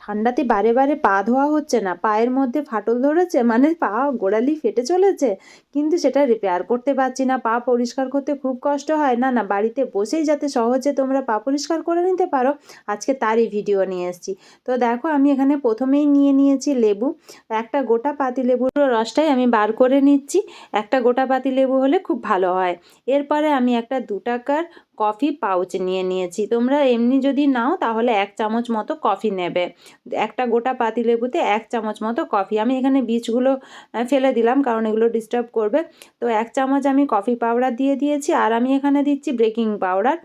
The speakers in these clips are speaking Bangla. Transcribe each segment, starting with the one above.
ঠান্ডাতে বারে বারে পা ধোয়া হচ্ছে না, পায়ের মধ্যে ফাটল ধরেছে, মানে পা গোড়ালি ফেটে চলেছে, কিন্তু সেটা রিপেয়ার করতে পারছি না। পা পরিষ্কার করতে খুব কষ্ট হয়। না না, বাড়িতে বসেই যাতে সহজে তোমরা পা পরিষ্কার করে নিতে পারো, আজকে তারই ভিডিও নিয়ে এসেছি। তো দেখো, আমি এখানে প্রথমেই নিয়ে নিয়েছি লেবু। একটা গোটা পাতিলেবুর রসটাই আমি বার করে নিচ্ছি। একটা গোটা পাতিলেবু হলে খুব ভালো হয়। এরপরে আমি একটা 2 টাকার কফি পাউচ নিয়ে নিয়েছি। তোমরা এমনি যদি নাও তাহলে 1 চামচ মতো কফি নেবে। একটা গোটা পাতিলেবুতে 1 চামচ মতো কফি। আমি এখানে বীজগুলো ফেলে দিলাম, কারণ এগুলো ডিস্টার্ব করবে। তো 1 চামচ আমি কফি পাউডার দিয়ে দিয়েছি, আর আমি এখানে দিচ্ছি বেকিং পাউডার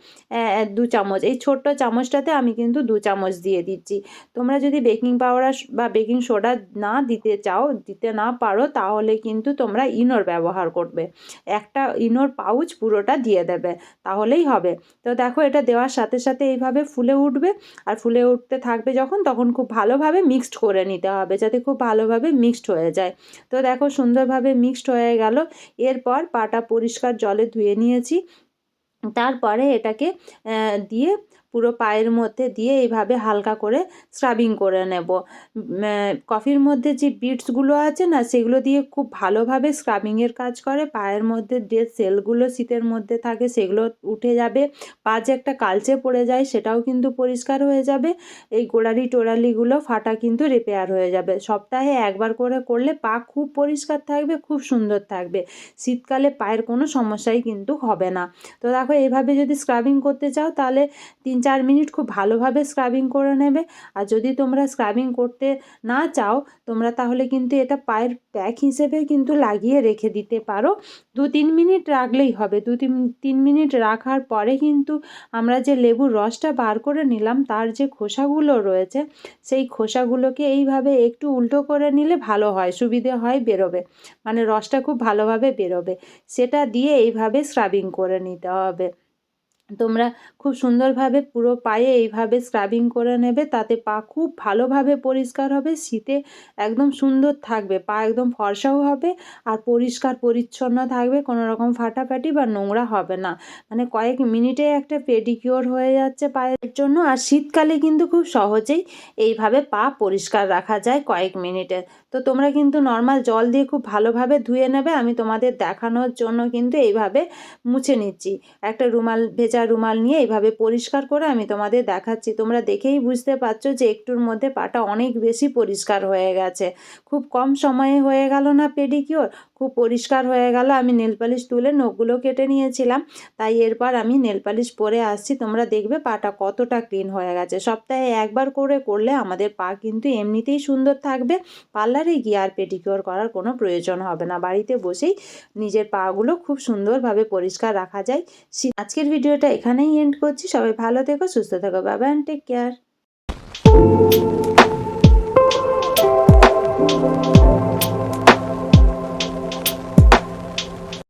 2 চামচ। এই ছোট্ট চামচটাতে আমি কিন্তু 2 চামচ দিয়ে দিচ্ছি। তোমরা যদি বেকিং পাউডার বা বেকিং সোডা না দিতে চাও, দিতে না পারো, তাহলে কিন্তু তোমরা ইনোর ব্যবহার করবে। একটা ইনোর পাউচ পুরোটা দিয়ে দেবে, তাহলেই হবে। তো দেখো, এটা দেওয়ার সাথে সাথে এইভাবে ফুলে উঠবে, আর ফুলে উঠতে থাকবে যখন, তখন খুব ভালোভাবে মিক্সড করে নিতে হবে, যাতে খুব ভালোভাবে মিক্সড হয়ে যায়। তো দেখো, সুন্দরভাবে মিক্সড হয়ে গেল। এরপর পাটা পরিষ্কার জলে ধুয়ে নিয়েছি। তারপরে এটাকে দিয়ে পুরো পায়ের মধ্যে দিয়ে এইভাবে হালকা করে স্ক্রাবিং করে নেব। কফির মধ্যে যে বিটসগুলো আছে না, সেগুলো দিয়ে খুব ভালোভাবে স্ক্রাবিংয়ের কাজ করে। পায়ের মধ্যে যে সেলগুলো শীতের মধ্যে থাকে সেগুলো উঠে যাবে। পা যে একটা কালচে পড়ে যায় সেটাও কিন্তু পরিষ্কার হয়ে যাবে। এই গোড়ালি টোড়ালিগুলো ফাটা কিন্তু রিপেয়ার হয়ে যাবে। সপ্তাহে একবার করে করলে পা খুব পরিষ্কার থাকবে, খুব সুন্দর থাকবে। শীতকালে পায়ের কোনো সমস্যাই কিন্তু হবে না। তো দেখো, এইভাবে যদি স্ক্রাবিং করতে চাও তাহলে 3-4 মিনিট খুব ভালোভাবে স্ক্রাবিং করে নেবে। আর যদি তোমরা স্ক্রাবিং করতে না চাও, তোমরা তাহলে কিন্তু এটা পায়ের প্যাক হিসেবে কিন্তু লাগিয়ে রেখে দিতে পারো। 2-3 মিনিট রাখলেই হবে। 2-3 মিনিট রাখার পরে কিন্তু আমরা যে লেবুর রসটা বার করে নিলাম, তার যে খোসাগুলো রয়েছে, সেই খোসাগুলোকে এইভাবে একটু উল্টো করে নিলে ভালো হয়, সুবিধে হয় বেরোবে, মানে রসটা খুব ভালোভাবে বেরোবে। সেটা দিয়ে এইভাবে স্ক্রাবিং করে নিতে হবে। তোমরা খুব সুন্দরভাবে পুরো পায়ে এইভাবে স্ক্রাবিং করে নেবে, তাতে পা খুব ভালোভাবে পরিষ্কার হবে। শীতে একদম সুন্দর থাকবে, পা একদম ফর্সাও হবে, আর পরিষ্কার পরিচ্ছন্ন থাকবে, কোনো রকম ফাটাফাটি বা নোংরা হবে না। মানে কয়েক মিনিটে একটা পেডিকিওর হয়ে যাচ্ছে পায়ের জন্য। আর শীতকালে কিন্তু খুব সহজেই এইভাবে পা পরিষ্কার রাখা যায় কয়েক মিনিটে। তো তোমরা কিন্তু নর্মাল জল দিয়ে খুব ভালোভাবে ধুয়ে নেবে। আমি তোমাদের দেখানোর জন্য কিন্তু এইভাবে মুছে নিচ্ছি। একটা রুমাল, ভেজা রুমাল নিয়ে এইভাবে পরিষ্কার করে আমি তোমাদের দেখাচ্ছি। তোমরা দেখেই বুঝতে পারছো যে একটুর মধ্যে পাটা অনেক বেশি পরিষ্কার হয়ে গেছে। খুব কম সময়ে হয়ে গেল না পেডিকিওর, খুব পরিষ্কার হয়ে গেল। আমি নেল পালিশ তুলে নখগুলো কেটে নিয়েছিলাম, তাই এরপর আমি নেল পালিশ পরে আসছি। তোমরা দেখবে পাটা কতটা ক্লিন হয়ে গেছে। সপ্তাহে একবার করে করলে আমাদের পা কিন্তু এমনিতেই সুন্দর থাকবে। পার্লারে গিয়ে আর পেডিকিওর করার কোনো প্রয়োজন হবে না। বাড়িতে বসেই নিজের পাগুলো খুব সুন্দরভাবে পরিষ্কার রাখা যায়। আজকের ভিডিওটা এখানেই এন্ড করছি। সবাই ভালো থেকো, সুস্থ থেকো। Bye bye, take care.